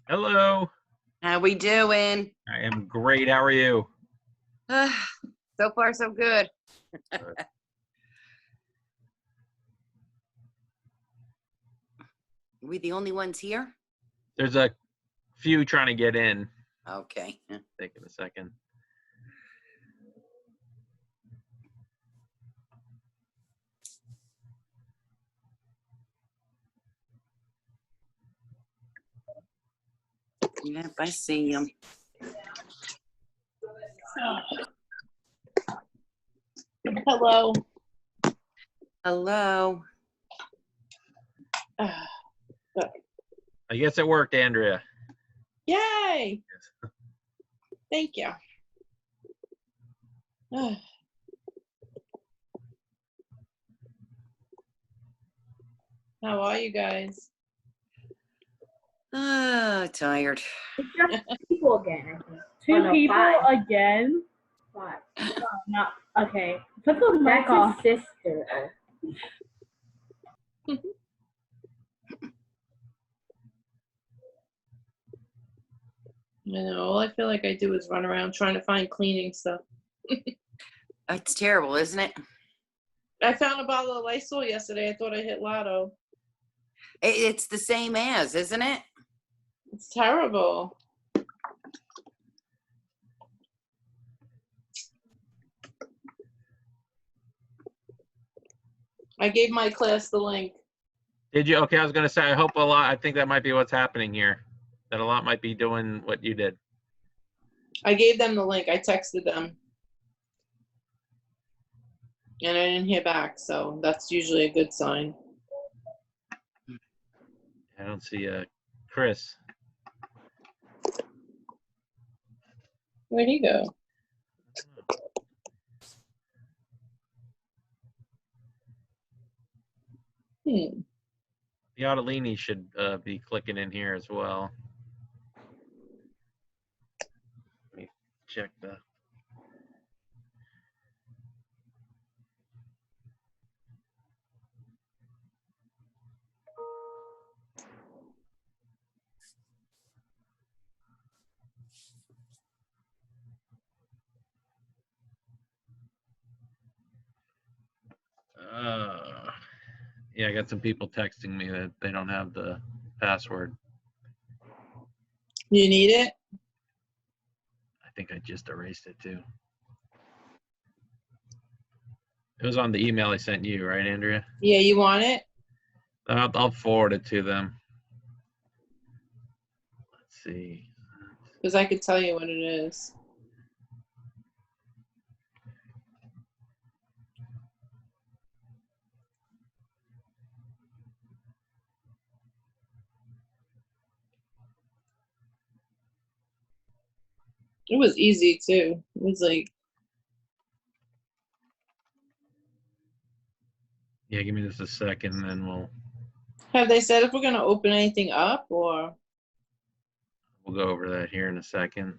Hello. How we doing? I am great. How are you? So far, so good. We the only ones here? There's a few trying to get in. Okay. Taking a second. Yep, I see them. Hello. Hello. I guess it worked, Andrea. Yay! Thank you. How are you guys? Tired. It's just people again, I think. Two no, people 5. again? 5. Oh, not okay. Put the mic That's off. his sister. I know, all I feel like I do is run around trying to find cleaning stuff. It's terrible, isn't it? I found a bottle of Lysol yesterday. I thought I hit lotto. It's the same as, isn't it? It's terrible. I gave my class the link. Did you? Okay, I was going to say, I hope a lot. I think that might be what's happening here. That a lot might be doing what you did. I gave them the link. I texted them. And I didn't hear back, so that's usually a good sign. I don't see Chris. Where'd he go? The Ottolini should be clicking in here as well. Let me check the. Yeah, I got some people texting me that they don't have the password. You need it? I think I just erased it too. It was on the email I sent you, right, Andrea? Yeah, you want it? I'll forward it to them. Let's see. Because I could tell you what it is. It was easy too. It was like, Yeah, give me just a second, and then we'll have they said if we're gonna open anything up or? go over that here in a second.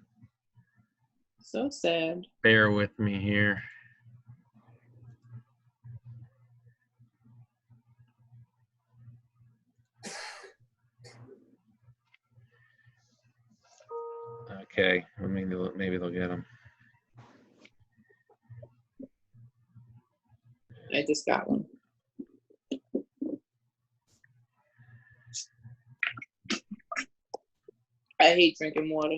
So sad. Bear with me here. Okay, maybe they'll get them. I just got one. I hate drinking water.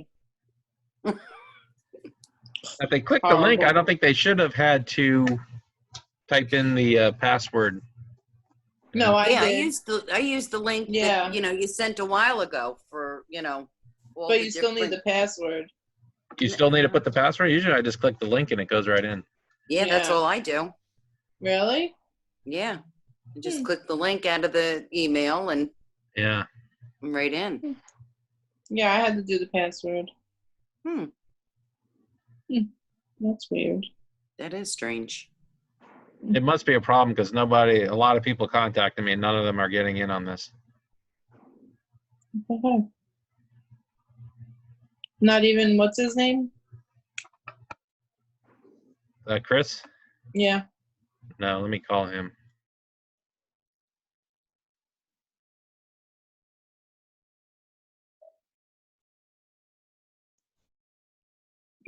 If they click the link, I don't think they should have had to type in the password. No, I Yeah, did. I used the link Yeah. that, you sent a while ago for, all But the you still need different- the password. You still need to put the password? Usually I just click the link and it goes right in. Yeah, that's Yeah. all I do. Really? Yeah. You just click the link out of the email and Yeah. I'm right in. Yeah, I had to do the password. That's weird. That is strange. It must be a problem because a lot of people contacted me and none of them are getting in on this. Okay. Not even, what's his name? Chris? Yeah. No, let me call him.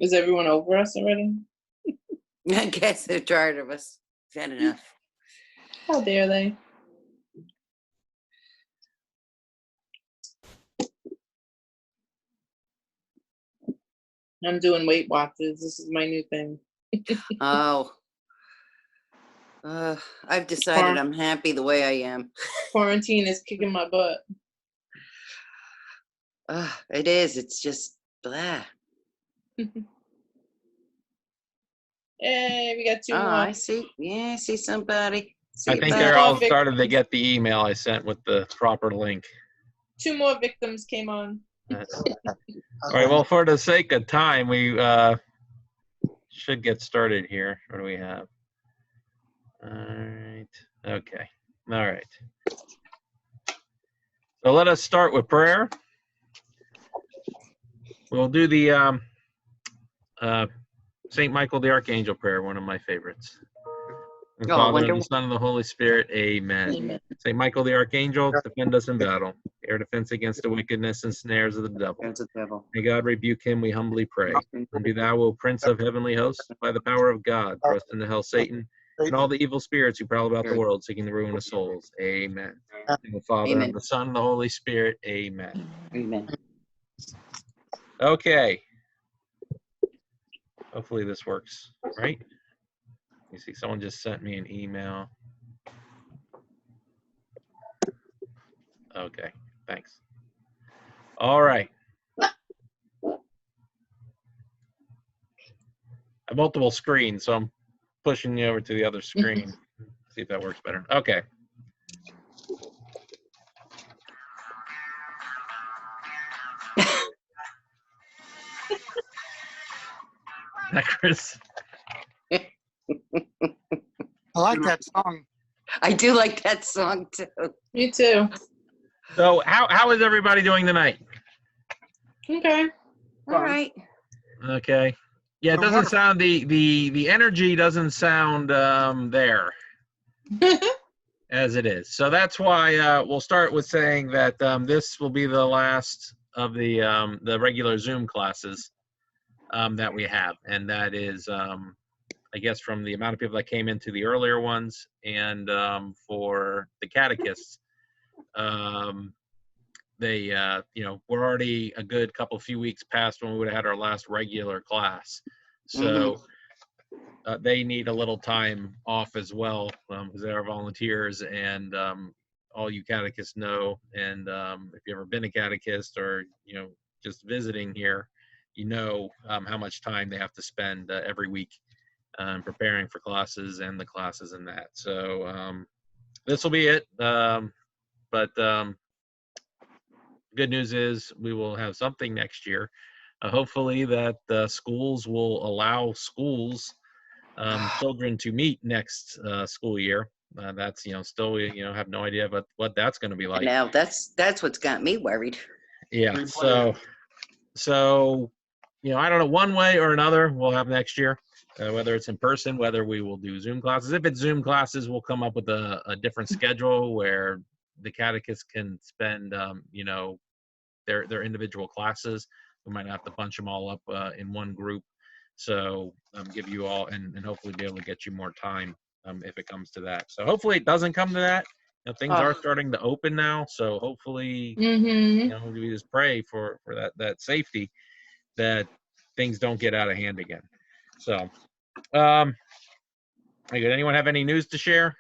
Is everyone over us already? I guess they're tired of us. We've had enough. How dare they? I'm doing Weight Watchers. This is my new thing. Oh. I've decided I'm happy the way I am. Quarantine is kicking my butt. It is. It's just blah. Hey, we got 2 Oh, more. I see. Yeah, I see somebody. See I think about they're it. all started to get the email I sent with the proper link. 2 more victims came on. All right. Well, for the sake of time, we should get started here. What do we have? All right. Okay. All right. So let us start with prayer. We'll do the St. Michael the Archangel prayer, one of my favorites. In the Oh, Father, and wonderful. the Son, and the Holy Spirit. Amen. Amen. St. Michael the Archangel, defend us in battle. Air defense against the wickedness and snares of the devil. There's a devil. May God rebuke him, we humbly pray. And do thou, O Prince of heavenly hosts, by the power of God, thrust into hell Satan and all the evil spirits who prowl about the world, seeking the ruin of souls. Amen. In the Father, Amen. and the Son, and the Holy Spirit. Amen. Amen. Okay. Hopefully this works, right? You see, someone just sent me an email. Okay, thanks. All right. I have multiple screens, so I'm pushing you over to the other screen. See if that works better. Okay. Hi, Chris. I like that song. I do like that song too. Me too. So how is everybody doing tonight? Okay. All right. Okay. Yeah, it doesn't sound the energy doesn't sound there as it is. So that's why we'll start with saying that this will be the last of the regular Zoom classes that we have, and that is I guess from the amount of people that came into the earlier ones, and for the catechists, they we're already a good few weeks past when we would have had our last regular class, so they need a little time off as well, because they are volunteers, and all you catechists know, and if you've ever been a catechist or just visiting here, how much time they have to spend every week preparing for classes and the classes and that. So this will be it. But good news is we will have something next year. Hopefully that schools will allow children to meet next school year. That's still we have no idea what that's going to be like. Now that's what's got me worried. Yeah. So I don't know, one way or another we'll have next year. Whether it's in person, whether we will do Zoom classes. If it's Zoom classes, we'll come up with a different schedule where the catechists can spend, their individual classes. We might have to bunch them all up in one group. So give you all, and hopefully be able to get you more time if it comes to that. So hopefully it doesn't come to that. Things are starting to open now. So hopefully, we just pray for that safety, that things don't get out of hand again. So, anyone have any news to share?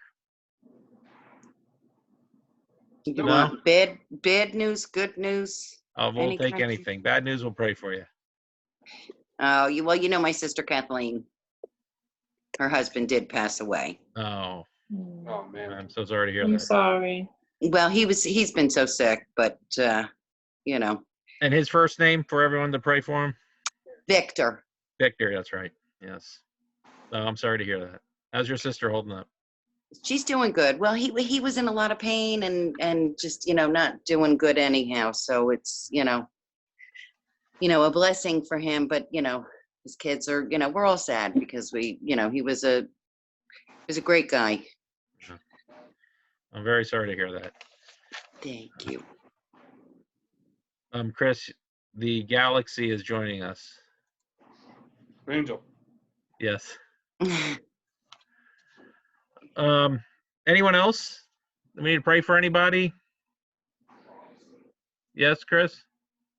You want bad news, good news? We'll take anything. Bad news, we'll pray for you. Oh, my sister Kathleen, her husband did pass away. Oh man, I'm so sorry to hear I'm that. sorry. Well, he's been so sick, but And his first name for everyone to pray for him? Victor. Victor, that's right. Yes. Oh, I'm sorry to hear that. How's your sister holding up? She's doing good. Well, he was in a lot of pain and just not doing good anyhow. So it's a blessing for him. But his kids are we're all sad because he was a great guy. I'm very sorry to hear that. Thank you. Chris, the galaxy is joining us. Angel. Yes. Anyone else? I mean, pray for anybody? Yes, Chris?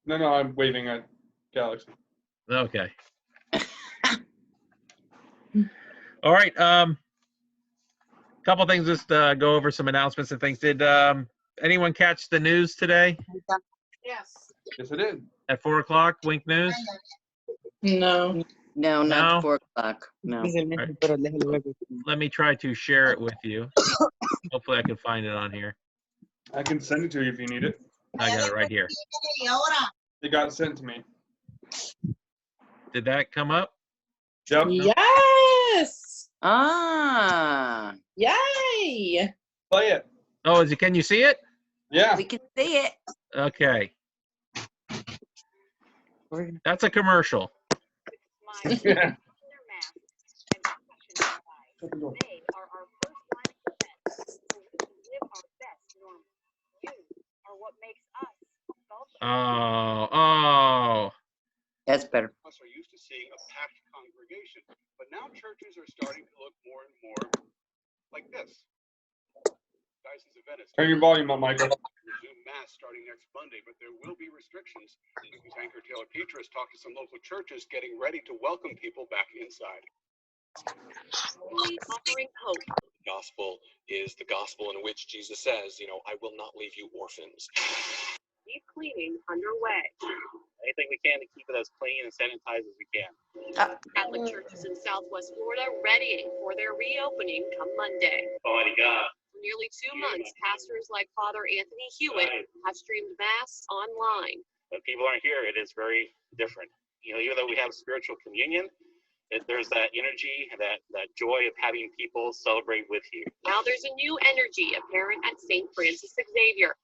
No, I'm waving at Galaxy. Okay. All right. Couple things, just go over some announcements and things. Did anyone catch the news today Yes. Yes, I did. at 4 o'clock? Wink News? No. No, No? not 4 o'clock. No. Let me try to share it with you. Hopefully I can find it on here. I can send it to you if you need it. I got it right here. It got sent to me. Did that come up? Yep. Yes. Ah, Yay. Play it. Oh, is it? Can you see it? Yeah. we can see it. Okay. That's a commercial. Yeah. Oh. That's better. Us are used to seeing a packed congregation, but now churches are starting to look more and more like this. Diocese of Venice. Turn your volume up, Michael. Resume mass starting next Monday, but there will be restrictions. News anchor Taylor Petras talked to some local churches getting ready to welcome people back inside. Offering hope. The gospel is the gospel in which Jesus says, I will not leave you orphans. Deep cleaning underway. Anything we can to keep it as clean and sanitized as we can. Catholic churches in Southwest Florida readying for their reopening come Monday. Almighty God. For nearly 2 months, pastors like Father Anthony Hewitt have streamed Mass online. When people aren't here, it is very different. Even though we have spiritual communion, there's that energy, that joy of having people celebrate with you. Now there's a new energy apparent at St. Francis Xavier.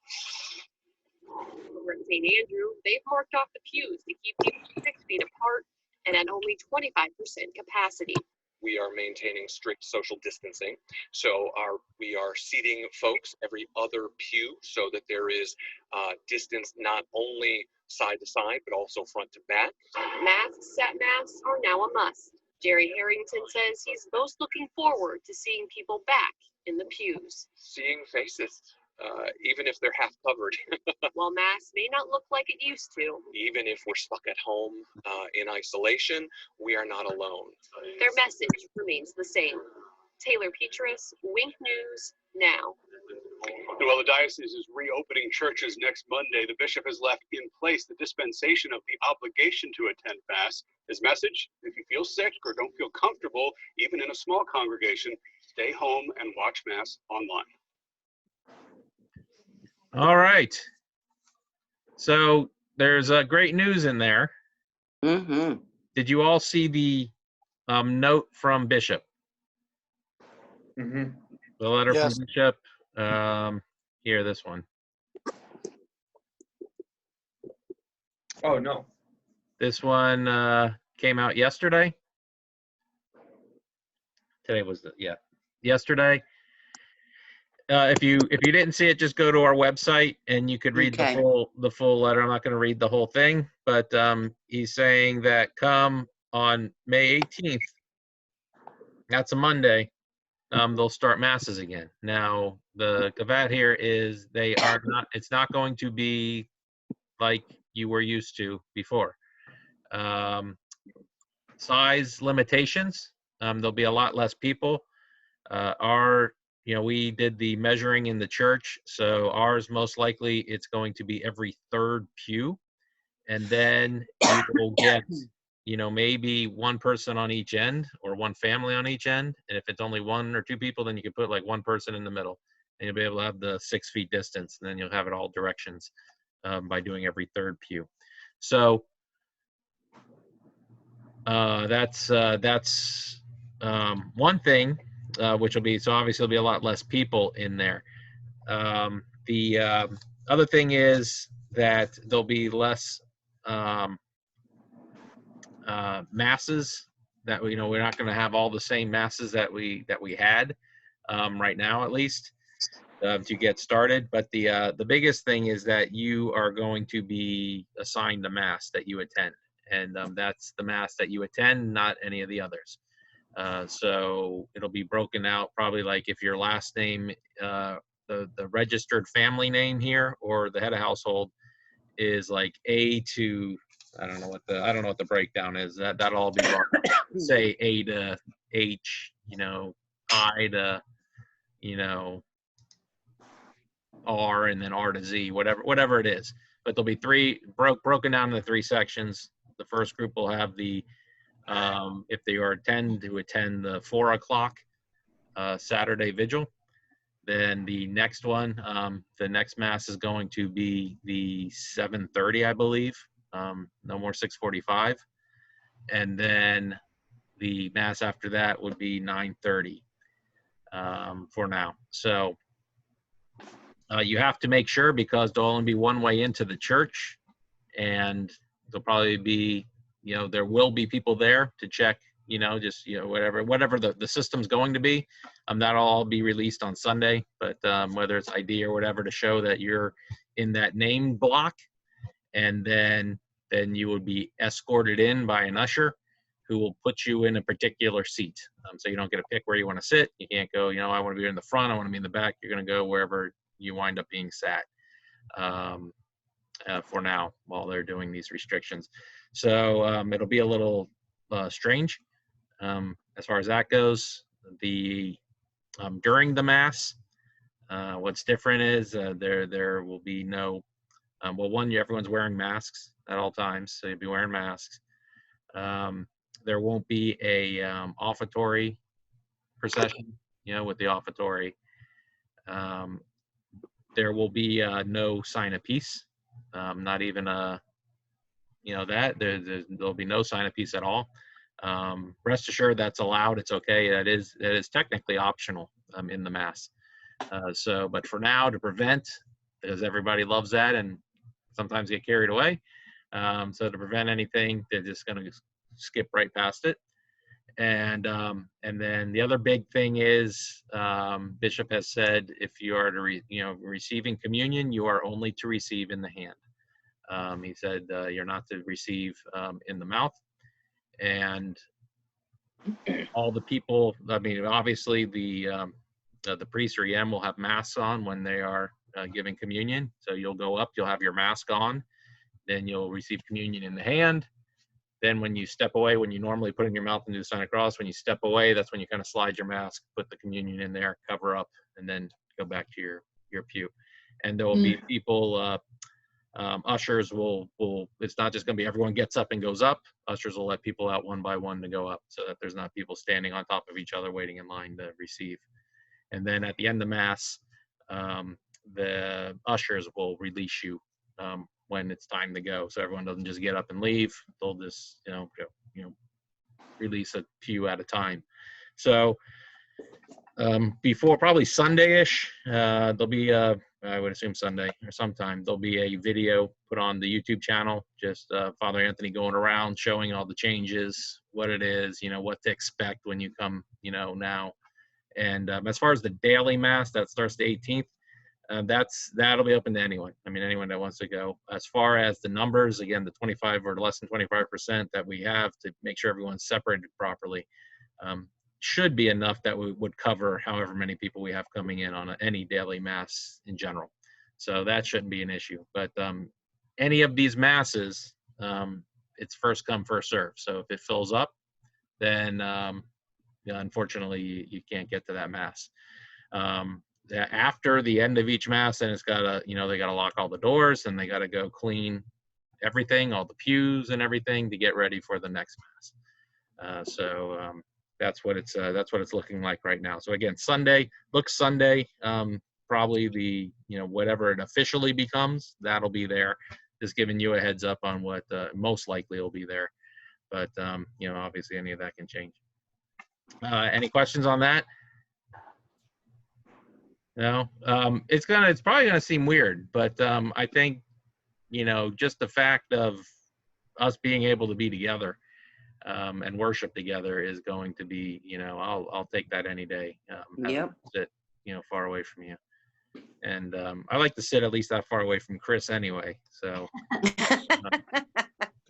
Over at St. Andrew, they've marked off the pews to keep people 6 feet apart and at only 25% capacity. We are maintaining strict social distancing. So we are seating folks every other pew so that there is distance not only side to side, but also front to back. Masks at Mass are now a must. Jerry Harrington says he's most looking forward to seeing people back in the pews. Seeing faces, even if they're half covered. While Mass may not look like it used to, Even if we're stuck at home in isolation, we are not alone. their message remains the same. Taylor Petras, Wink News, now. While the diocese is reopening churches next Monday, the bishop has left in place the dispensation of the obligation to attend Mass. His message: if you feel sick or don't feel comfortable, even in a small congregation, stay home and watch Mass online. All right. So there's great news in there. Mm-hmm. Did you all see the note from Bishop? Mm-hmm. The letter Yes. from Bishop. Here, this one. Oh, no. This one came out yesterday. Today was yesterday. If you didn't see it, just go to our website and you could read Okay. the full letter. I'm not going to read the whole thing, but he's saying that come on May 18th, that's a Monday, they'll start masses again. Now the caveat here is it's not going to be like you were used to before. Size limitations. There'll be a lot less people. We did the measuring in the church, so ours most likely it's going to be every third pew, and then you will get, maybe one person on each end or one family on each end, and if it's only 1 or 2 people, then you can put like one person in the middle, and you'll be able to have the 6 feet distance, and then you'll have it all directions by doing every third pew. So that's one thing. Which will be, so obviously there'll be a lot less people in there. The other thing is that there'll be less masses. That we're not going to have all the same masses that we had right now, at least to get started. But the biggest thing is that you are going to be assigned the mass that you attend, and that's the mass that you attend, not any of the others. So it'll be broken out probably like if your last name, the registered family name here or the head of household is like A to, I don't know what the breakdown is. That'll all be say A to H, I to, R, and then R to Z, whatever it is. But there'll be three broken down into three sections. The first group will have the if they are attend the 4 o'clock Saturday vigil. Then the next one, the next mass is going to be the 7:30, I believe. No more 6:45. And then the mass after that would be 9:30 for now. So you have to make sure, because there'll only be one way into the church, and there'll probably be, there will be people there to check, whatever the system's going to be. That'll all be released on Sunday, but whether it's ID or whatever, to show that you're in that name block, and then you would be escorted in by an usher who will put you in a particular seat. So you don't get to pick where you want to sit. You can't go, I want to be in the front, I want to be in the back. You're going to go wherever you wind up being sat for now while they're doing these restrictions. So it'll be a little strange as far as that goes. During the mass, what's different is there will be no, everyone's wearing masks at all times, so you'll be wearing masks. There won't be a offertory procession, with the offertory. There will be no sign of peace, not even there'll be no sign of peace at all. Rest assured that's allowed. It's okay. That is technically optional in the mass. But for now, to prevent, because everybody loves that and sometimes get carried away. So to prevent anything, they're just going to skip right past it. And then the other big thing is, Bishop has said, if you are to receiving communion, you are only to receive in the hand. He said you're not to receive in the mouth. And all the people, obviously the priest or EM will have masks on when they are giving communion. So you'll go up, you'll have your mask on, then you'll receive communion in the hand. Then when you step away, when you normally put it in your mouth and do the sign of cross, when you step away, that's when you kind of slide your mask, put the communion in there, cover up, and then go back to your pew. And there will be people, ushers will, it's not just going to be everyone gets up and goes up. Ushers will let people out one by one to go up, so that there's not people standing on top of each other waiting in line to receive. And then at the end of Mass, the ushers will release you when it's time to go. So everyone doesn't just get up and leave. They'll just, release a few at a time. So before probably Sunday-ish, there'll be, I would assume Sunday or sometime, there'll be a video put on the YouTube channel, just Father Anthony going around showing all the changes, what it is, what to expect when you come, now. And as far as the daily Mass, that starts the 18th, that'll be open to anyone. Anyone that wants to go. As far as the numbers, again, the 25 or less than 25% that we have to make sure everyone's separated properly, should be enough that we would cover however many people we have coming in on any daily Mass in general. So that shouldn't be an issue. But any of these Masses, it's first come, first serve. So if it fills up, then unfortunately you can't get to that Mass. After the end of each Mass, and it's gotta, they gotta lock all the doors, and they gotta go clean everything, all the pews and everything, to get ready for the next Mass. So that's what it's looking like right now. So again, Sunday, probably the, whatever it officially becomes, that'll be there. Just giving you a heads up on what most likely will be there. But obviously any of that can change. Any questions on that? No, it's probably gonna seem weird, but I think, just the fact of us being able to be together and worship together is going to be, I'll take that any day. Yep. Sit, far away from you, and I like to sit at least that far away from Chris anyway. So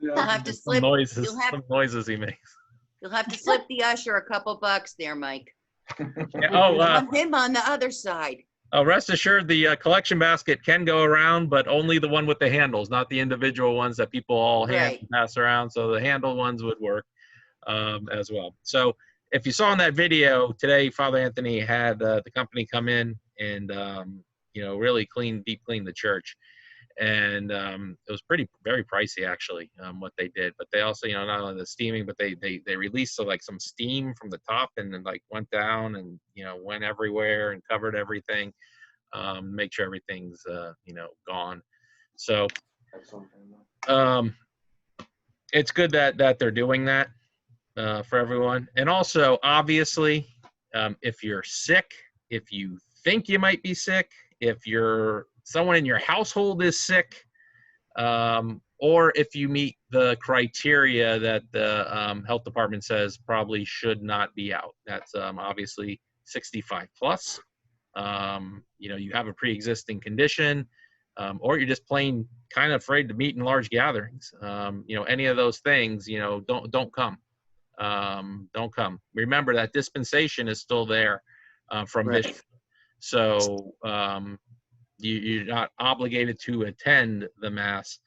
You'll have to Some slip. noises, You'll have, some noises he makes. you'll have to slip the usher a couple bucks there, Mike. Yeah, oh, I want him on the other side. rest assured, the collection basket can go around, but only the one with the handles, not the individual ones that people all hand Right. and pass around. So the handle ones would work as well. So if you saw in that video today, Father Anthony had the company come in and really deep clean the church, and it was very pricey actually what they did. But they also not only the steaming, but they released some steam from the top and then went down and went everywhere and covered everything, make sure everything's gone. So it's good that they're doing that for everyone. And also, obviously, if you're sick, if you think you might be sick, if someone in your household is sick, or if you meet the criteria that the health department says probably should not be out, that's obviously 65 plus. You have a pre-existing condition, or you're just plain kind of afraid to meet in large gatherings. Any of those things, don't come. Don't come. Remember that dispensation is still there from Right. Bishop. So you're not obligated to attend the Mass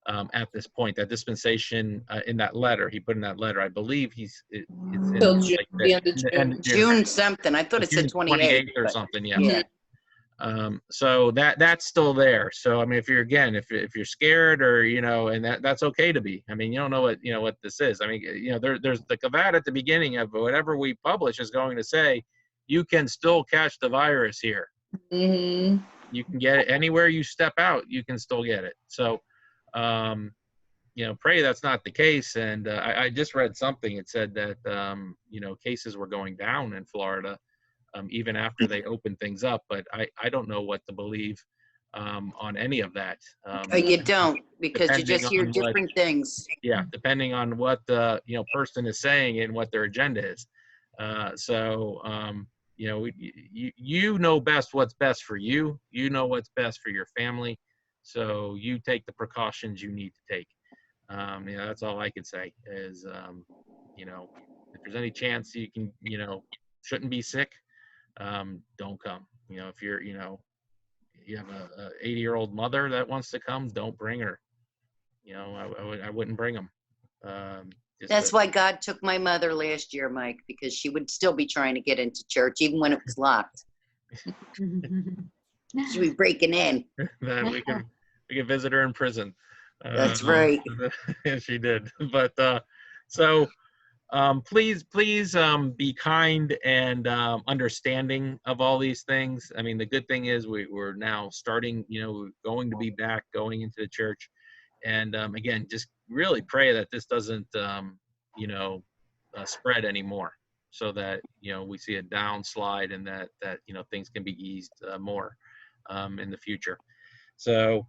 at this point. That dispensation in that letter, he put in that letter, I believe it's in Till June, like the end of the end June. of June. June something. I thought it said June 28th. or but- something, yeah. Yeah. So that's still there. So I mean, if you're scared or and that's okay to be. I mean, you don't know what this is. I mean, there's the caveat at the beginning of whatever we publish is going to say you can still catch the virus here. Mm-hmm. You can get it anywhere you step out. You can still get it. So, pray that's not the case. And I just read something. It said that cases were going down in Florida. Even after they open things up, but I don't know what to believe on any of that. You don't, because you just depending hear on what- different things. Yeah, depending on what the person is saying and what their agenda is. You know best what's best for you. You know what's best for your family. So you take the precautions you need to take. That's all I could say is, if there's any chance you can, shouldn't be sick, don't come. If you have a 80-year-old mother that wants to come, don't bring her. I wouldn't bring them. That's why God took my mother last year, Mike, because she would still be trying to get into church even when it was locked. She'd be breaking in. That we can visit her in prison. That's right. Yeah, she did. But so please be kind and understanding of all these things. I mean, the good thing is we're now starting, we're going to be back going into the church. And again, just really pray that this doesn't, spread anymore, so that, we see a downslide and that things can be eased more in the future. So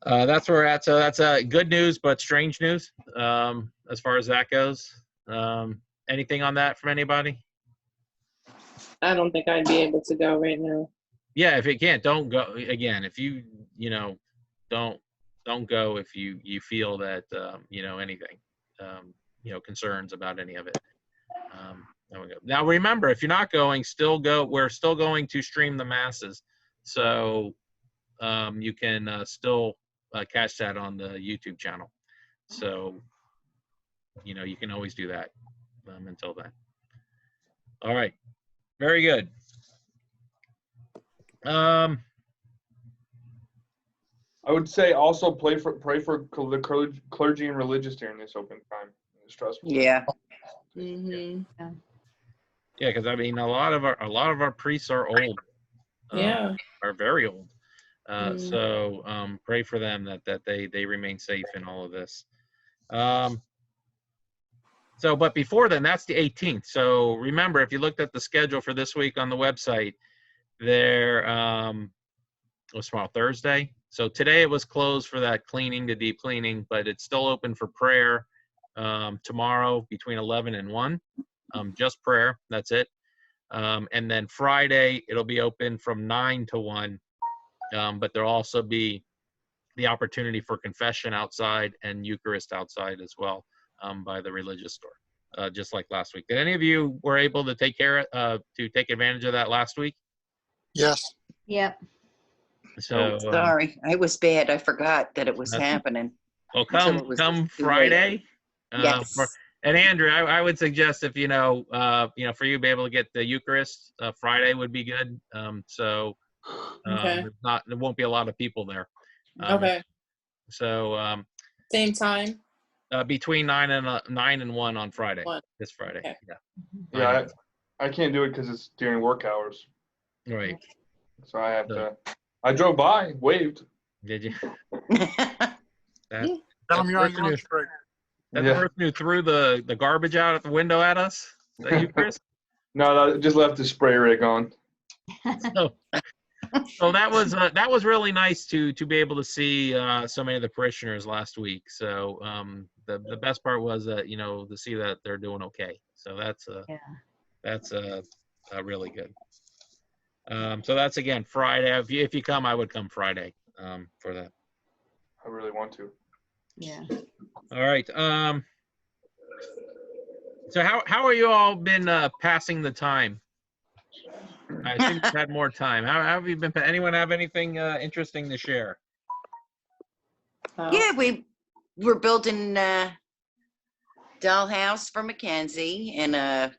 that's where we're at. So that's good news, but strange news as far as that goes. Anything on that from anybody? I don't think I'd be able to go right now. Yeah, if you can't, don't go. Again, if you don't go if you feel that anything concerns about any of it. Now remember, if you're not going, still go. We're still going to stream the masses, so you can still catch that on the YouTube channel. So you can always do that until then. All right, very good. I would say also pray for the clergy and religious during this open time. It's stressful. Yeah. Mm-hmm. Yeah, because I mean, a lot of our priests are old. Yeah. Are very old. So pray for them that they remain safe in all of this. But before then, that's the 18th. So remember, if you looked at the schedule for this week on the website, there was tomorrow, Thursday. So today it was closed for that cleaning, the deep cleaning, but it's still open for prayer tomorrow between 11 and 1. Just prayer, that's it. And then Friday, it'll be open from 9 to 1. But there'll also be the opportunity for confession outside and Eucharist outside as well by the religious store, just like last week. Did any of you were able to take advantage of that last week? Yes. Yep. So Sorry, I was bad. I forgot that it was That's- happening. well, Until it was come too late. Friday. Yes. And Andrew, I would suggest if for you to be able to get the Eucharist, Friday would be good. Okay. There won't be a lot of people there. Okay. So Same time. between 9 and 1 on Friday. 1. This Friday. Okay. Yeah. Yeah, I can't do it because it's during work hours. Right. So I have to. I drove by, waved. Did you? Tell them you're on your lunch break. That person who threw the garbage out at the window at us? Is that you, Chris? No, I just left the spray rig on. So that was really nice to be able to see so many of the parishioners last week. So the best part was that to see that they're doing okay. So that's really good. So that's again Friday. If you come, I would come Friday for that. I really want to. Yeah. All right. So how are you all been passing the time? I assume you've had more time. How have you been? Anyone have anything interesting to share? Yeah, we're building a dollhouse for Mackenzie and a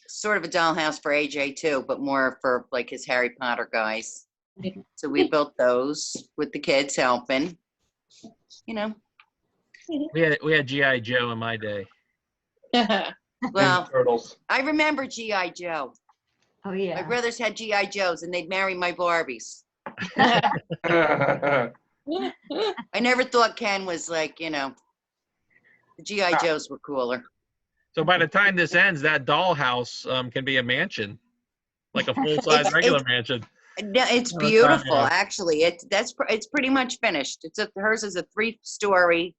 sort of a dollhouse for AJ too, but more for like his Harry Potter guys. So we built those with the kids helping. We had G.I. Joe in my day. Well, Turtles. I remember G.I. Joe. Oh My yeah. brothers had G.I. Joes and they'd marry my Barbies. I never thought Ken was like, the G.I. Joes were cooler. So by the time this ends, that dollhouse can be a mansion, like a full-size regular mansion. No, it's Oh, beautiful, yeah. actually. It's pretty much finished. Hers is a 3-story.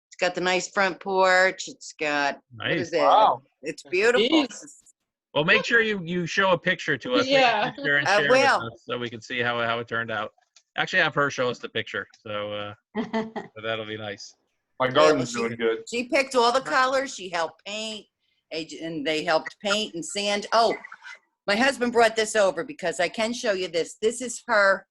It's got the nice front porch. It's got what Nice. is it? Wow. It's beautiful. Jeez. Well, make sure you show a picture to us. Yeah. Take a picture and I share with will. us so we can see how it turned out. Actually, have her show us the picture, so that'll be nice. My garden's doing good. She picked all the colors. She helped paint, and they helped paint and sand. Oh, my husband brought this over because I can show you this. This is her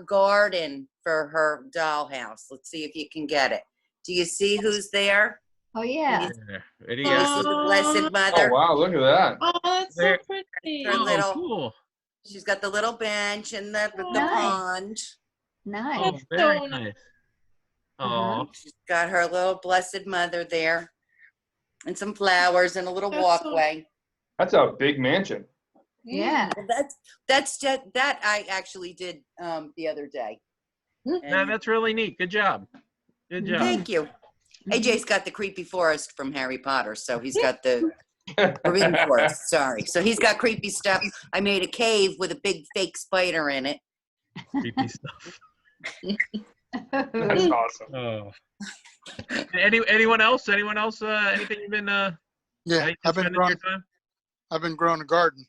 garden for her dollhouse. Let's see if you can get it. Do you see who's there? Oh yeah. Ready? This is the Blessed Oh Mother. wow, look at that. Oh, that's so There. pretty. Her little- cool. She's got the little bench and the Nice. pond. Nice. Oh, That's very so nice. Uh-huh. Oh, She's got her little Blessed Mother there, and some flowers and a little That's so- walkway. That's a big mansion. Yeah. That I actually did the other day. yeah, that's really neat. Good job. Good job. Thank you. AJ's got the creepy forest from Harry Potter, so he's got the forbidden forest. Sorry, so he's got creepy stuff. I made a cave with a big fake spider in it. Creepy stuff. That's awesome. Oh. Anyone else? Anyone else? Anything you've been? How Yeah, you I've been spending your growing. time? I've been growing a garden.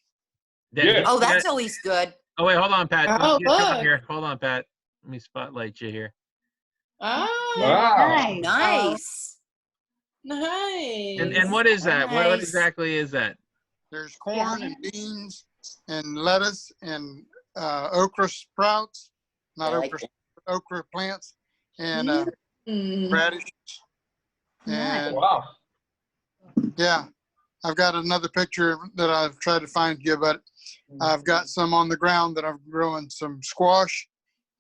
Yeah. Oh, that's always good. Oh wait, hold on, Pat. Oh, Come on look. here. Hold on, Pat. Let me spotlight you here. Oh, Wow. Nice. nice. And what is that? What Nice. exactly is that? There's corn and beans and lettuce and okra sprouts, not I like okra, okra plants, and Mm. radish. Nice. And Wow. yeah, I've got another picture that I've tried to find you, but I've got some on the ground that I'm growing some squash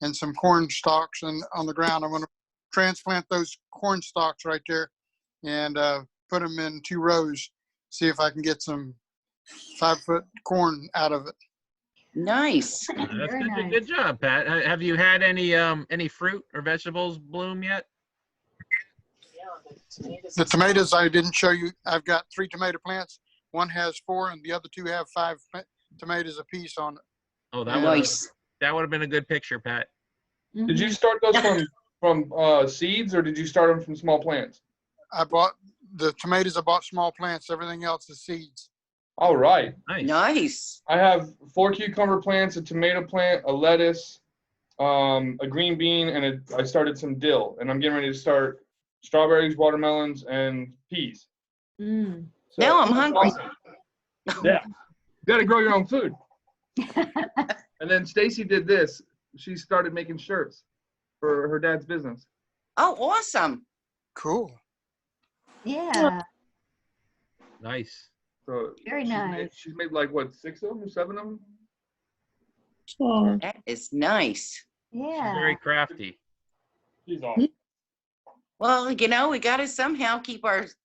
and some corn stalks, and on the ground I'm going to transplant those corn stalks right there and put them in 2 rows, see if I can get some 5-foot corn out of it. Nice. That's Very good. nice. Good job, Pat. Have you had any fruit or vegetables bloom yet? The tomatoes I didn't show you, I've got 3 tomato plants. One has 4 and the other 2 have 5 tomatoes apiece on it. Oh, that Nice. would have been a good picture, Pat. Did you start those from seeds, or did you start them from small plants? I bought the tomatoes, I bought small plants, everything else is seeds. All right. Nice. Nice. I have 4 cucumber plants, a tomato plant, a lettuce, a green bean, and I started some dill, and I'm getting ready to start strawberries, watermelons, and peas. Mm. So Now I'm that's hungry. awesome. Yeah, you got to grow your own food. And then Stacy did this. She started making shirts for her dad's business. Oh, awesome. Cool. Yeah. Nice. So Very she's nice. Made, she's made like what, 6 of them or 7 of them? Oh. That is nice. She's Yeah. very crafty. She's awesome. Well, you know, we got to somehow keep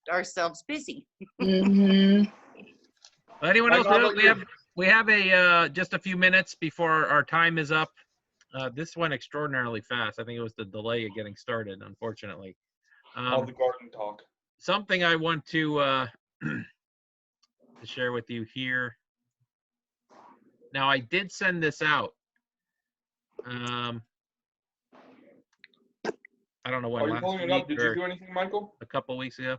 ourselves busy. Mm-hmm. Anyone Mike, else? how about you? We have a just a few minutes before our time is up. This went extraordinarily fast. I think it was the delay of getting started, unfortunately. All the garden talk. Something I want to share with you here. Now, I did send this out. I don't know when. Are you last pulling it up? week Did you or do anything, Michael? a couple weeks ago.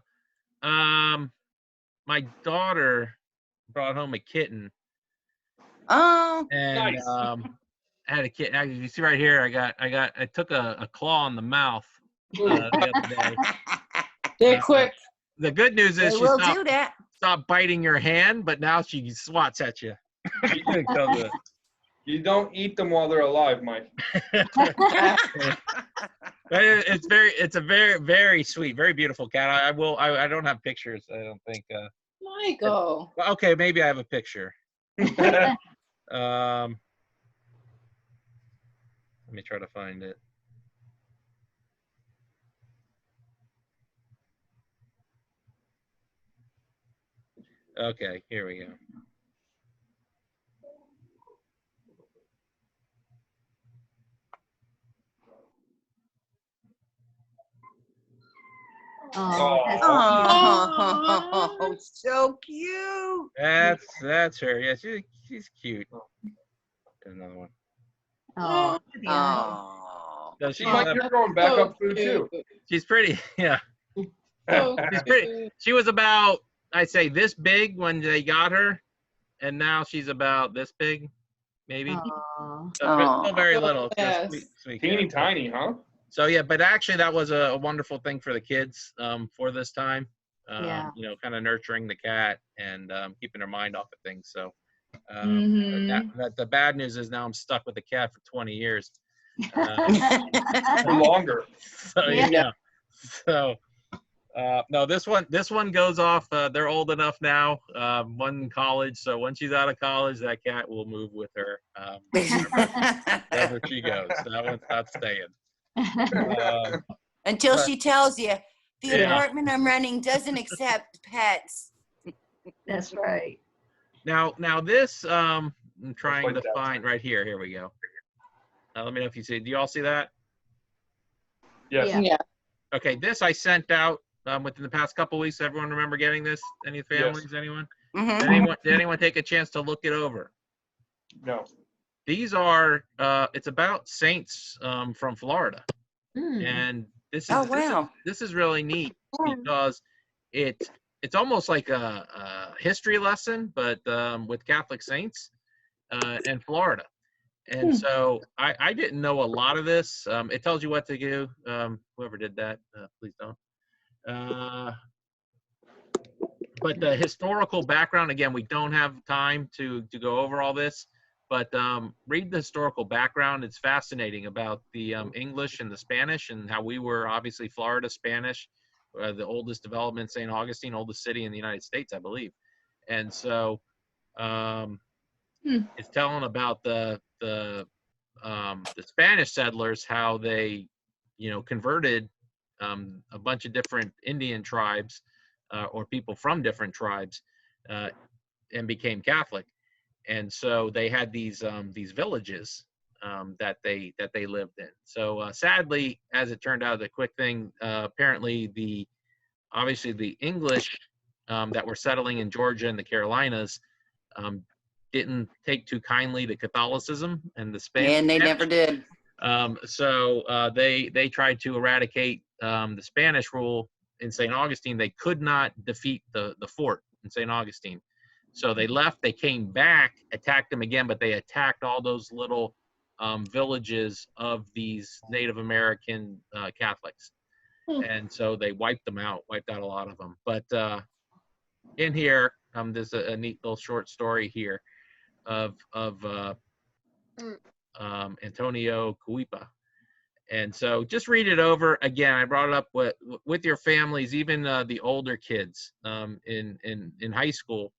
My daughter brought home a kitten, Oh, and Nice. I had a kitten. As you see right here, I took a claw in the mouth the other day. They're quick. The good news they is she will do that. stopped biting your hand, but now she swats at you. You don't eat them while they're alive, Mike. It's a very, very sweet, very beautiful cat. I don't have pictures. I don't think. Michael. Well, okay, maybe I have a picture. Let me try to find it. Okay, here we go. Oh, that's Oh, so cute. That's her. Yeah, she's cute. There's another one. Oh, Oh. So she's Mike, you're growing backup food too. she's pretty. Yeah, So she's pretty. cute. She was about, I'd say, this big when they got her, and now she's about this big, maybe. oh. So still very Oh, little. Just yes. sweet Teeny cat. tiny, huh? So yeah, but actually that was a wonderful thing for the kids for this time. Yeah. You know, kind of nurturing the cat and keeping their mind off of things. So Mhm. that the bad news is now I'm stuck with the cat for 20 years. Or longer. So Yeah. yeah. So no, this one goes off. They're old enough now. One in college, so when she's out of college, that cat will move with her wherever she goes. That one's not staying. Until she tells you, the Yeah. apartment I'm renting doesn't accept pets. That's right. Now this I'm trying like to that. find right here. Here we go. Let me know if you see. Do you all see that? Yes. Yeah. Yeah. Okay, this I sent out within the past couple weeks. Everyone remember getting this? Any families? Anyone? Mhm. Did anyone take a chance to look it over? No. These are it's about saints from Florida, Mm. and Oh, wow. this is really neat because it's almost like a history lesson, but with Catholic saints in Florida. And so I didn't know a lot of this. It tells you what to do. Whoever did that, please don't. But the historical background, again, we don't have time to go over all this, but read the historical background. It's fascinating about the English and the Spanish and how we were obviously Florida Spanish, the oldest development, St. Augustine, oldest city in the United States, I believe. And so it's telling about the Spanish settlers, how they, you know, converted a bunch of different Indian tribes or people from different tribes and became Catholic. And so they had these villages that they lived in. So sadly, as it turned out, the quick thing, apparently obviously the English that were settling in Georgia and the Carolinas didn't take too kindly to Catholicism and the Spanish. And they never did. So they tried to eradicate the Spanish rule in St. Augustine. They could not defeat the fort in St. Augustine. So they left, they came back, attacked them again, but they attacked all those little villages of these Native American Catholics. And so they wiped out a lot of them. But in here, there's a neat little short story here of Antonio Cuipa. And so just read it over again. I brought it up with your families, even the older kids in high school.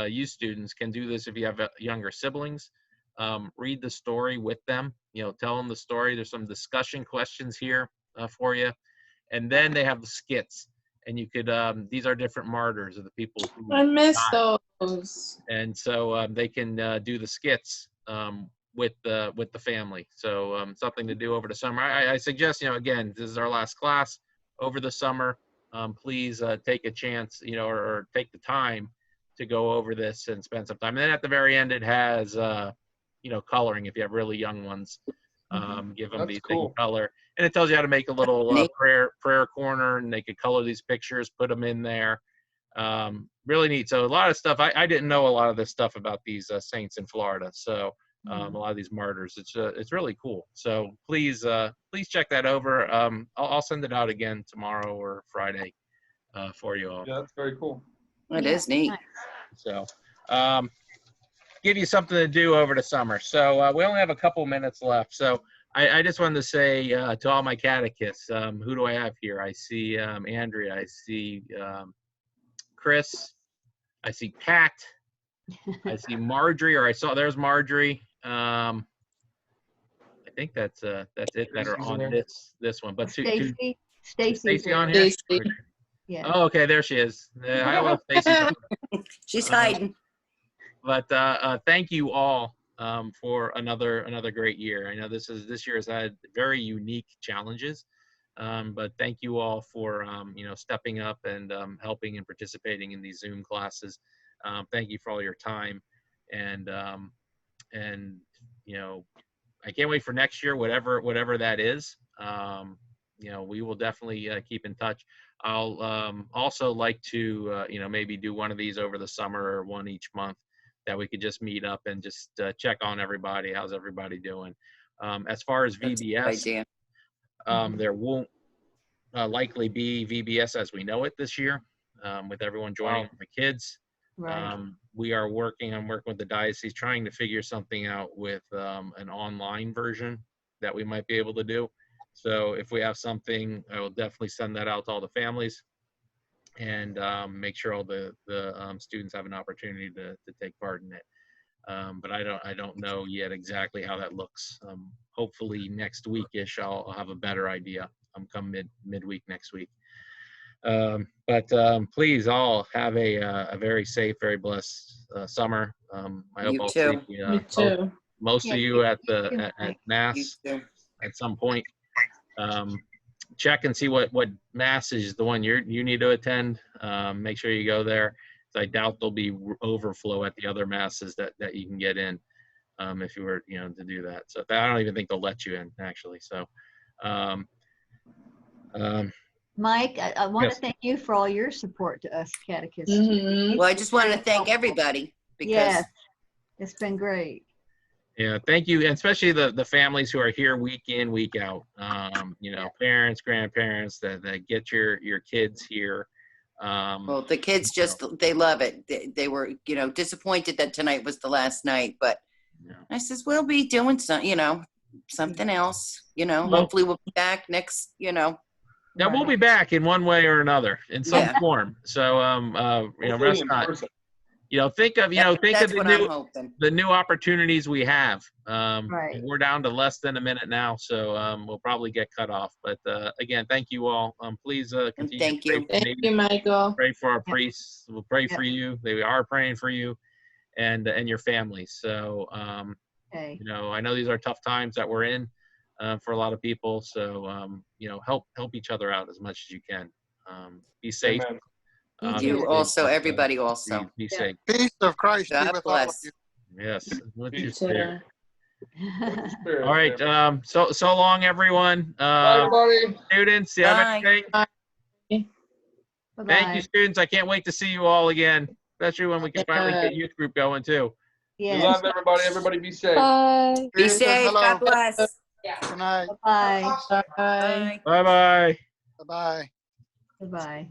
You students can do this if you have younger siblings. Read the story with them. Tell them the story. There's some discussion questions here for you, and then they have the skits. And you could these are different martyrs of the people who I miss died. those. And so they can do the skits with the family. So something to do over the summer. I suggest, again, this is our last class over the summer. Please take a chance, or take the time to go over this and spend some time. And then at the very end, it has, coloring if you have really young ones. Give them these things color. And it tells you how to make a little prayer corner, and they could color these pictures, put them in there. Really neat. So a lot of stuff. I didn't know a lot of this stuff about these saints in Florida. So a lot of these martyrs. It's really cool. So please check that over. I'll send it out again tomorrow or Friday for you all. Yeah, that's very cool. It is neat. So give you something to do over the summer. So we only have a couple minutes left. So I just wanted to say to all my catechists, who do I have here? I see Andrea. I see Chris. I see Pat. I see Marjorie, or there's Marjorie. I think that's it that are on this one. But Stacy on here. Stacy. Yeah. Oh, okay, there she is. I love Stacy. She's hiding. But thank you all for another great year. I know this year has had very unique challenges, but thank you all for stepping up and helping and participating in these Zoom classes. Thank you for all your time, and I can't wait for next year, whatever that is. We will definitely keep in touch. I'll also like to maybe do one of these over the summer, or one each month, that we could just meet up and just check on everybody. How's everybody doing? As far as VBS, there won't likely be VBS as we know it this year, with everyone joining the kids. Right. I'm working with the diocese, trying to figure something out with an online version that we might be able to do. So if we have something, I will definitely send that out to all the families, and make sure all the students have an opportunity to take part in it. But I don't know yet exactly how that looks. Hopefully next week-ish, I'll have a better idea. I'm come midweek next week. But please all have a very safe, very blessed summer. I hope I'll see most of you at Mass at some point. Check and see what Mass is the one you need to attend. Make sure you go there. I doubt there'll be overflow at the other Masses that you can get in, if you were to do that. So I don't even think they'll let you in, actually. So Mike, I want to thank you for all your support to us catechists. Well, I just want to thank everybody, because it's been great. Yeah, thank you, and especially the families who are here week in, week out. Parents, grandparents that get your kids here. Well, the kids they love it. They were disappointed that tonight was the last night, but I says we'll be doing something else. Hopefully we'll be back next. Yeah, we'll be back in one way or another, in some form. So rest not. Think of the new opportunities we have. We're down to less than a minute now, so we'll probably get cut off. But again, thank you all. Please continue. Thank you, Michael. Pray for our priests. We'll pray for you. They are praying for you, and your families. So I know these are tough times that we're in for a lot of people. So help each other out as much as you can. Be safe. You also, everybody also. Be safe. Peace of Christ be God with all of bless. you. Yes. With your Peace. spirit. All right. So long, everyone. Bye, everybody. Students, you have anything? Bye-bye. Thank you, students. I can't wait to see you all again, especially when we can finally get youth group going too. We Yes. love everybody. Everybody be safe. Bye. Be Teresa says safe. hello. God bless. Good night. Bye. Bye. Bye. Bye-bye. Bye-bye. Bye-bye.